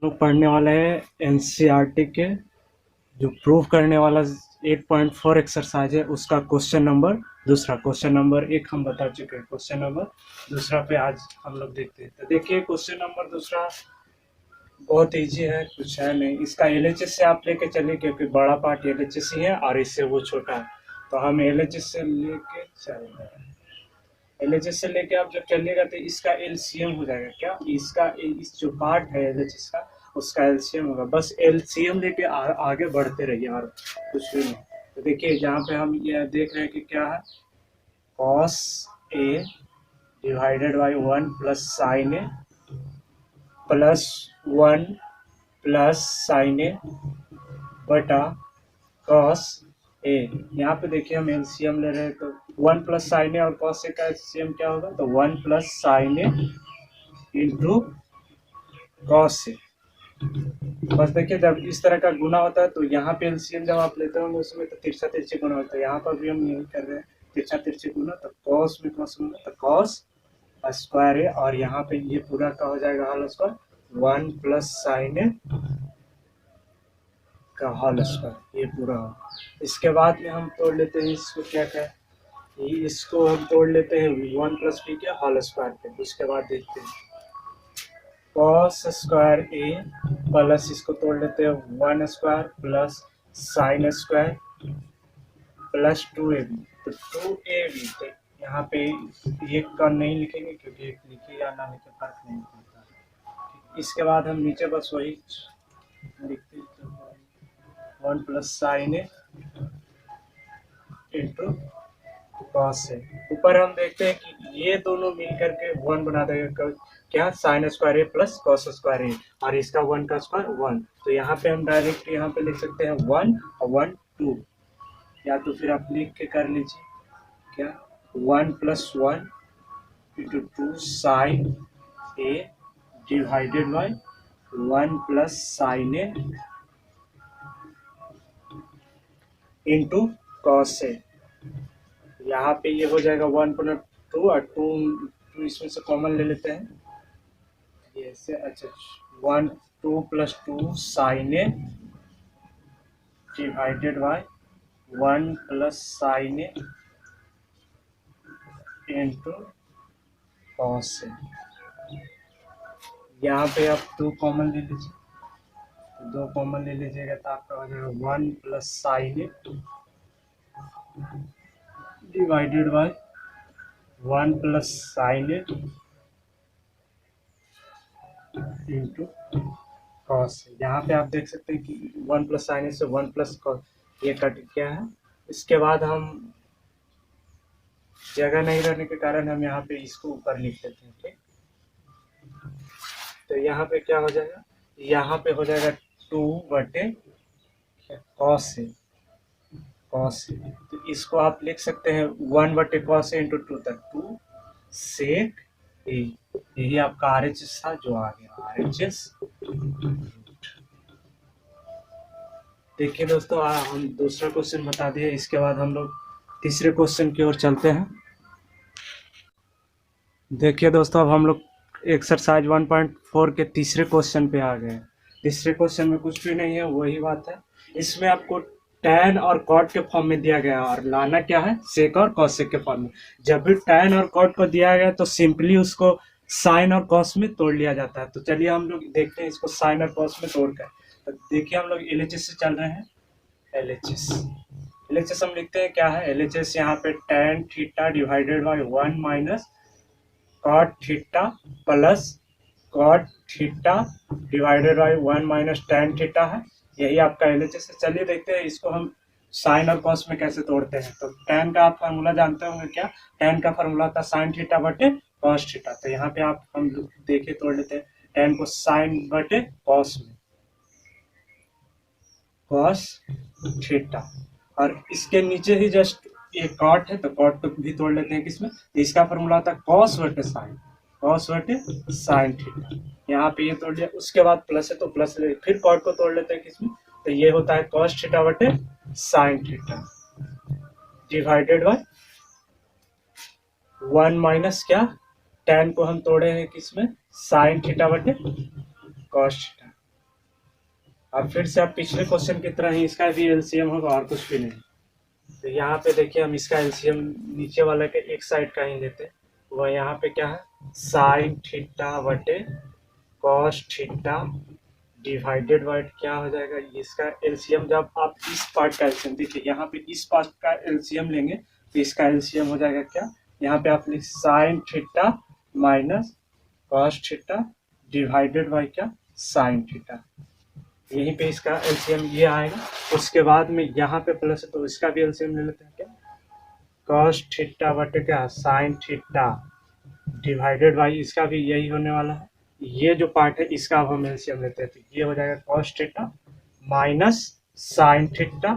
लोग पढ़ने वाले हैं एनसीईआरटी के जो प्रूव करने वाला 8.4 एक्सरसाइज है उसका क्वेश्चन नंबर दूसरा। क्वेश्चन नंबर 1 हम बता चुके हैं, क्वेश्चन नंबर दूसरा पे आज हम लोग देखते हैं। तो देखिए क्वेश्चन नंबर दूसरा बहुत इजी है, कुछ है नहीं। इसका एलएचएस से आप लेके चलिए क्योंकि बड़ा पार्ट एलएचएस ही है और इससे वो छोटा है, तो हम एलएचएस से लेके चल रहे हैं। एलएचएस से लेके आप जब चलिएगा तो इसका एलसीएम हो जाएगा। क्या इसका इस जो पार्ट है एलएचएस का उसका एलसीएम होगा। बस एलसीएम लेके आगे बढ़ते रहिए और कुछ भी नहीं। तो देखिए जहाँ पे हम ये देख रहे हैं कि क्या है, cos A divided by 1 plus sine A plus 1 plus sine A बटा कॉस ए। यहाँ पे देखिए हम एलसीएम ले रहे हैं तो 1 प्लस साइन ए और कॉस ए का एलसीएम क्या होगा, तो 1 plus sine A into cos ए। बस देखिए जब इस तरह का गुना होता है तो यहाँ पे एलसीएम जब आप लेते होंगे उसमें तो तिरछा तिरछी गुना होता है। यहाँ पर भी हम यही कर रहे हैं, तिरछा तिरछी गुना, तो कॉस में कॉस गुना तो कॉस स्क्वायर है और यहाँ पे ये पूरा का हो जाएगा होल स्क्वायर 1 प्लस साइन ए का होल स्क्वायर, ये पूरा हो। इसके बाद में हम तोड़ लेते हैं इसको, क्या क्या इसको हम तोड़ लेते हैं 1 प्लस बी के होल स्क्वायर पे। उसके बाद देखते हैं कॉस स्क्वायर ए प्लस इसको तोड़ लेते हैं 1 square plus sine square plus 2ab। तो 2ab तो यहाँ पे एक का नहीं लिखेंगे क्योंकि एक लिखे या ना लिखे फर्क नहीं पड़ता। इसके बाद हम नीचे बस वही लिखते हैं 1 plus sine A into cos है। ऊपर हम देखते हैं कि ये दोनों मिलकर के 1 बना देगा, क्या साइन स्क्वायर ए प्लस कॉस स्क्वायर ए और इसका 1 का स्क्वायर 1। तो यहाँ पे हम डायरेक्ट यहाँ पे लिख सकते हैं 1 और 1 2, या तो फिर आप लिख के कर लीजिए क्या 1 plus 1 into 2 sine A divided by 1 plus sine A into cos A. यहाँ पे ये हो जाएगा 1 प्लस 2 और 2 इसमें से कॉमन ले लेते हैं ये से। अच्छा 1 2 plus 2 sine A divided by 1 plus sine A into cos A. यहाँ पे आप 2 कॉमन ले लीजिए, 2 कॉमन ले लीजिएगा तो आपका हो जाएगा 1 plus sine A divided by 1 plus sine A into cos. यहाँ पे आप देख सकते हैं कि 1 प्लस साइन ए से 1 प्लस कॉस ये कट गया है। इसके बाद हम जगह नहीं रहने के कारण हम यहाँ पे इसको ऊपर लिख लेते हैं, ठीक। तो यहाँ पे क्या हो जाएगा, यहाँ पे हो जाएगा 2 बटे कॉस ए, कॉस ए। तो इसको आप लिख सकते हैं 1 बटे कॉस ए इंटू 2 तक 2 सेक ए। यही आपका आरएचएस था जो आ गया आरएचएस। देखिए दोस्तों हम दूसरा क्वेश्चन बता दिए, इसके बाद हम लोग तीसरे क्वेश्चन की ओर चलते हैं। देखिए दोस्तों अब हम लोग एक्सरसाइज 1.4 के तीसरे क्वेश्चन पे आ गए। तीसरे क्वेश्चन में कुछ भी नहीं है, वही बात है। इसमें आपको tan और cot के फॉर्म में दिया गया और लाना क्या है, सेक और कॉसेक के फॉर्म में। जब भी tan और cot को दिया गया तो सिंपली उसको साइन और कॉस में तोड़ लिया जाता है। तो चलिए हम लोग देखते हैं इसको साइन और कॉस में तोड़ कर। तो देखिए हम लोग एलएचएस से चल रहे हैं। एलएचएस एलएचएस हम लिखते हैं क्या है, एलएचएस यहाँ पे tan theta divided by 1 minus cot theta plus cot theta divided by 1 minus tan theta है। यही आपका एलएचएस है। चलिए देखते हैं इसको हम साइन और कॉस में कैसे तोड़ते हैं। तो tan का आप फार्मूला जानते होंगे क्या, tan का फार्मूला था साइन थीटा बटे कॉस थीटा। तो यहाँ पे आप हम देखिए तोड़ लेते हैं tan को साइन बटे कॉस में, कॉस थीटा, और इसके नीचे ही जस्ट ये कॉट है तो कॉट को भी तोड़ लेते हैं किसमें, तो इसका फॉर्मूला होता है कॉस बटे साइन, कॉस बटे साइन थीटा। यहाँ पे ये तोड़ लिया, उसके बाद प्लस है तो प्लस ले, फिर कॉट को तोड़ लेते हैं किसमें, तो ये होता है कॉस थीटा बटे sign theta divided by 1 minus क्या, tan को हम तोड़े हैं किसमें, साइन थीटा बटे कॉस थीटा। अब फिर से आप पिछले क्वेश्चन की तरह ही इसका भी एलसीएम होगा और कुछ भी नहीं। तो यहाँ पे देखिए हम इसका एलसीएम नीचे वाला के एक साइड का ही लेते हैं। वह यहाँ पे क्या है, साइन थीटा बटे कॉस थीटा डिवाइडेड बाय क्या हो जाएगा, इसका एलसीएम। जब आप इस पार्ट का एलसीएम देखिए, यहाँ पे इस पार्ट का एलसीएम लेंगे तो इसका एलसीएम हो जाएगा क्या, यहाँ पे आप लिख sign theta minus cos theta divided bye क्या, साइन थीटा। यहीं पे इसका एलसीएम ये आएगा। उसके बाद में यहाँ पे प्लस है तो इसका भी एलसीएम ले लेते हैं क्या, कॉस थीटा बटे क्या, साइन थीटा डिवाइडेड बाई, इसका भी यही होने वाला है। ये जो पार्ट है इसका अब हम एलसीएम लेते हैं तो ये हो जाएगा cos theta minus sign theta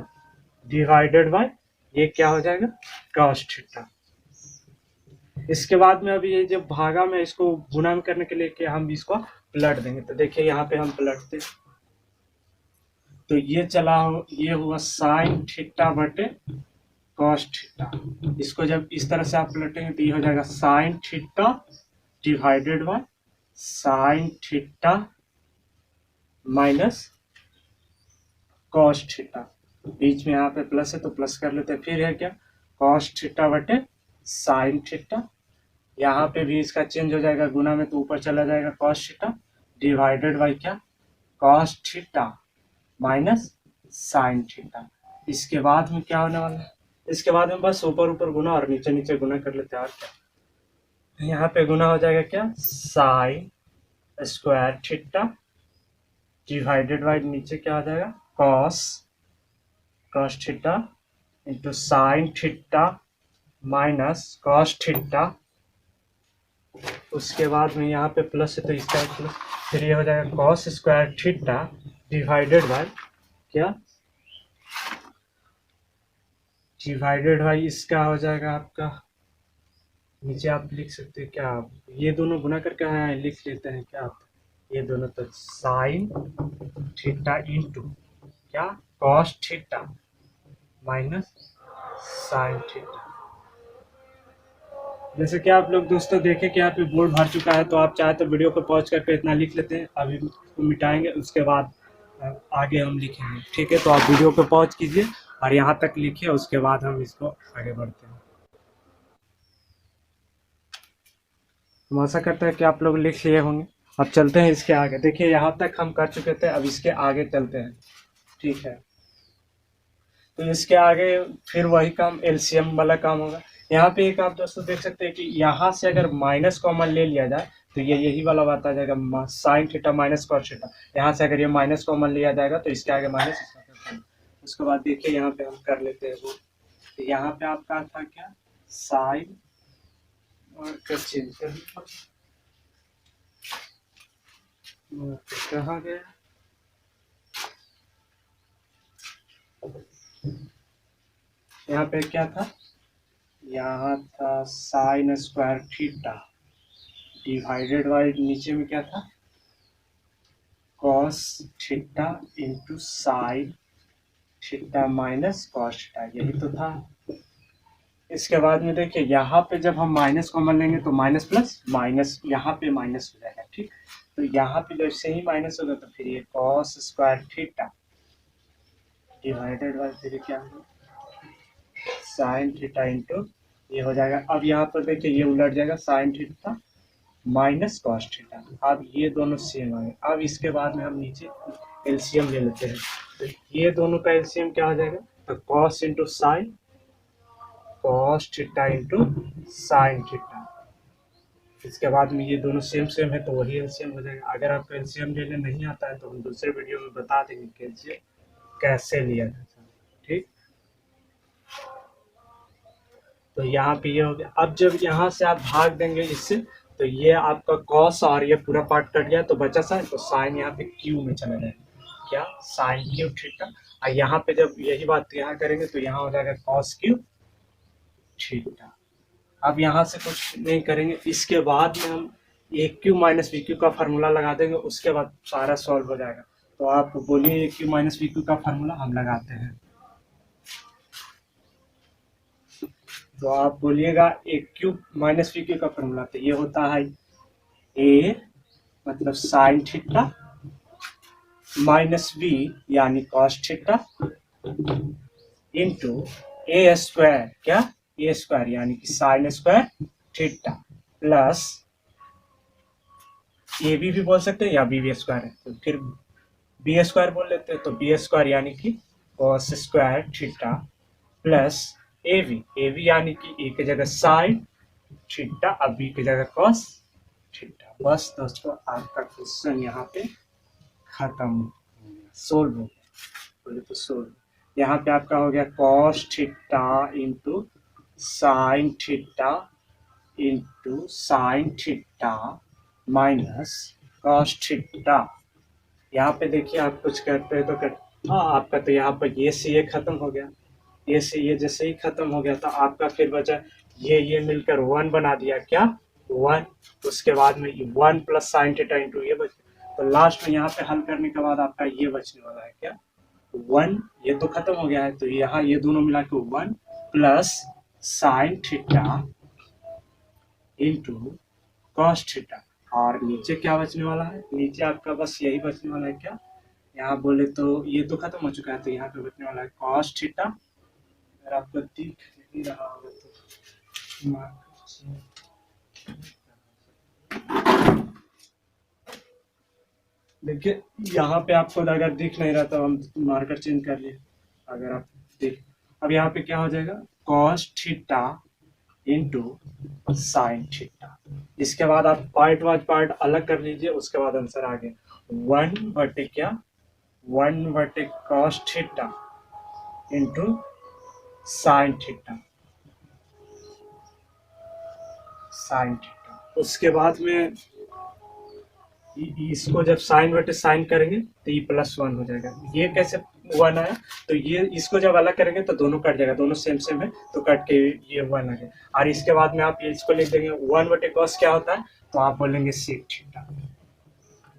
divided bye ये क्या हो जाएगा, कॉस थीटा। इसके बाद में अभी ये जब भागा में इसको गुणा में करने के लिए कि हम इसको पलट देंगे। तो देखिए यहाँ पे हम पलटते तो ये चला हो, ये हुआ साइन थीटा बटे कॉस थीटा। इसको जब इस तरह से आप पलटेंगे तो ये हो जाएगा sine theta divided by sine theta minus cos theta. बीच में यहाँ पे प्लस है तो प्लस कर लेते हैं। फिर है क्या, कॉस थीटा बटे साइन थीटा, यहाँ पे भी इसका चेंज हो जाएगा गुना में तो ऊपर चला जाएगा कॉस थीटा डिवाइडेड बाय क्या, cos theta minus sine theta. इसके बाद में क्या होने वाला है, इसके बाद में बस ऊपर ऊपर गुना और नीचे नीचे गुना कर लेते हैं और क्या। यहाँ पे गुना हो जाएगा क्या, sign square theta divided bye नीचे क्या हो जाएगा cos theta into sine theta minus cos theta. उसके बाद में यहाँ पे प्लस है तो इसका प्लस, फिर ये हो जाएगा cos square theta divided bye क्या, डिवाइडेड बाय इसका हो जाएगा आपका, नीचे आप लिख सकते हैं क्या, आप ये दोनों गुना करके यहाँ लिख लेते हैं क्या आप, ये दोनों तो साइन थीटा इंटू क्या cos theta minus sine theta. जैसे कि आप लोग दोस्तों देखें कि यहाँ पे बोर्ड भर चुका है तो आप चाहे तो वीडियो को पॉज करके इतना लिख लेते हैं, अभी इसको मिटाएंगे उसके बाद आगे हम लिखेंगे। ठीक है, तो आप वीडियो को पॉज कीजिए और यहाँ तक लिखिए, उसके बाद हम इसको आगे बढ़ते हैं। हम आशा करते हैं कि आप लोग लिख लिए होंगे। अब चलते हैं इसके आगे। देखिए यहाँ तक हम कर चुके थे, अब इसके आगे चलते हैं। ठीक है, तो इसके आगे फिर वही काम एलसीएम वाला काम होगा। यहाँ पे एक आप दोस्तों देख सकते हैं कि यहाँ से अगर माइनस कॉमन ले लिया जाए तो ये यही वाला बात आ जाएगा sine theta minus cos theta. यहाँ से अगर ये माइनस कॉमन लिया जाएगा तो इसके आगे माइनस, उसके बाद देखिए यहाँ पे हम कर लेते हैं वो। तो यहाँ पे आपका था क्या, साइन और चेंज कर कहाँ गया, यहाँ पे क्या था, यहाँ था sign square theta divided bye नीचे में क्या था, cos theta into sine theta minus cos theta, यही तो था। इसके बाद में देखिए यहाँ पे जब हम माइनस कॉमन लेंगे तो माइनस प्लस माइनस यहाँ पे माइनस हो जाएगा। ठीक, तो यहाँ पे जैसे ही माइनस होगा तो फिर ये cos square theta divided bye फिर क्या होगा साइन थीटा इंटू ये हो जाएगा। अब यहाँ पर देखिए ये उलट जाएगा sine theta minus cos theta. अब ये दोनों सेम आ गए। अब इसके बाद में हम नीचे एलसीएम ले लेते हैं। तो ये दोनों का एलसीएम क्या हो जाएगा, तो cos into sine cos theta into sine theta. इसके बाद में ये दोनों सेम सेम है तो वही एलसीएम हो जाएगा। अगर आपको एलसीएम लेने नहीं आता है तो हम दूसरे वीडियो में बता देंगे कि एलसीएम कैसे लिया जाता है। ठीक, तो यहाँ पे ये हो गया। अब जब यहाँ से आप भाग देंगे इससे तो ये आपका कॉस और ये पूरा पार्ट कट गया तो बचा साइन, तो साइन यहाँ पे क्यू में चला जाएगा, क्या साइन क्यू थीटा। और यहाँ पे जब यही बात यहाँ करेंगे तो यहाँ हो जाएगा कॉस क्यू थीटा। अब यहाँ से कुछ नहीं करेंगे, इसके बाद में हम ए क्यू माइनस वी क्यू का फार्मूला लगा देंगे, उसके बाद सारा सॉल्व हो जाएगा। तो आप बोलिए a cube minus b cube का फार्मूला हम लगाते हैं, तो आप बोलिएगा a cube minus b cube का फार्मूला, तो ये होता है ए मतलब साइन थीटा माइनस बी यानी cos theta into a square, क्या ए स्क्वायर यानी कि sine square theta plus a b भी बोल सकते हैं या बी स्क्वायर है तो फिर बी स्क्वायर बोल लेते हैं, तो बी स्क्वायर यानी कि cos square theta plus a b यानी कि ए की जगह साइन थीटा अब बी की जगह कॉस थीटा। बस दोस्तों आपका क्वेश्चन यहाँ पे खत्म हो गया, सोल्व हो गया। बोले तो सोल्व यहाँ पे आपका हो गया cos theta into sine theta minus cos theta. यहाँ पे देखिए आप कुछ करते हैं तो हाँ आपका तो यहाँ पर ये से ये खत्म हो गया, ये से ये जैसे ही खत्म हो गया तो आपका फिर बचा ये मिलकर 1 बना दिया, क्या 1। उसके बाद में 1 प्लस साइन थीटा इंटू ये बच, तो लास्ट में यहाँ पे हल करने के बाद आपका ये बचने वाला है, क्या 1। ये तो खत्म हो गया है तो यहाँ ये दोनों मिला के 1 plus sine theta into cos theta. और नीचे क्या बचने वाला है, नीचे आपका बस यही बचने वाला है, क्या यहाँ बोले तो ये तो खत्म हो चुका है तो यहाँ पे बचने वाला है कॉस थीटा। अगर आपको दिख नहीं रहा होगा तो देखिए यहाँ पे आपको अगर दिख नहीं रहा तो हम मार्कर चेंज कर लिए। अगर आप देख अब यहाँ पे क्या हो जाएगा cos theta into sine theta. इसके बाद आप पार्ट वाइज पार्ट अलग कर लीजिए, उसके बाद आंसर आ गया 1 क्या 1 cos theta into sine theta उसके बाद में इसको जब साइन करेंगे तो ये +1 हो जाएगा। ये कैसे 1 आया, तो ये इसको जब अलग करेंगे तो दोनों कट जाएगा, दोनों सेम है तो कट के ये 1 आ गया। और इसके बाद में आप इसको लिख देंगे 1 कॉस क्या होता है तो आप बोलेंगे सेक थीटा।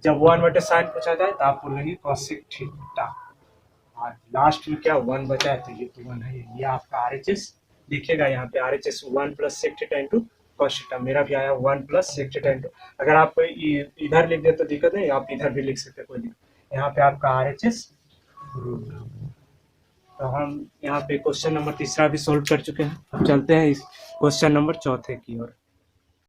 जब 1 साइन पूछा जाए तो आप बोलेंगे कॉसेक थीटा। और लास्ट में क्या 1 बचा है तो ये तो 1 है, ये आपका RHS दिखेगा यहाँ पे RHS 1 plus sec theta into cos theta. मेरा भी आया 1 प्लस सेक थीटा इंटू, अगर आप इधर लिख दे तो दिक्कत है, आप इधर भी लिख सकते हैं, कोई दिक्कत। यहाँ पे आपका RHS तो हम यहाँ पे क्वेश्चन नंबर 3 भी सोल्व कर चुके हैं। अब चलते हैं इस क्वेश्चन नंबर 4 की ओर।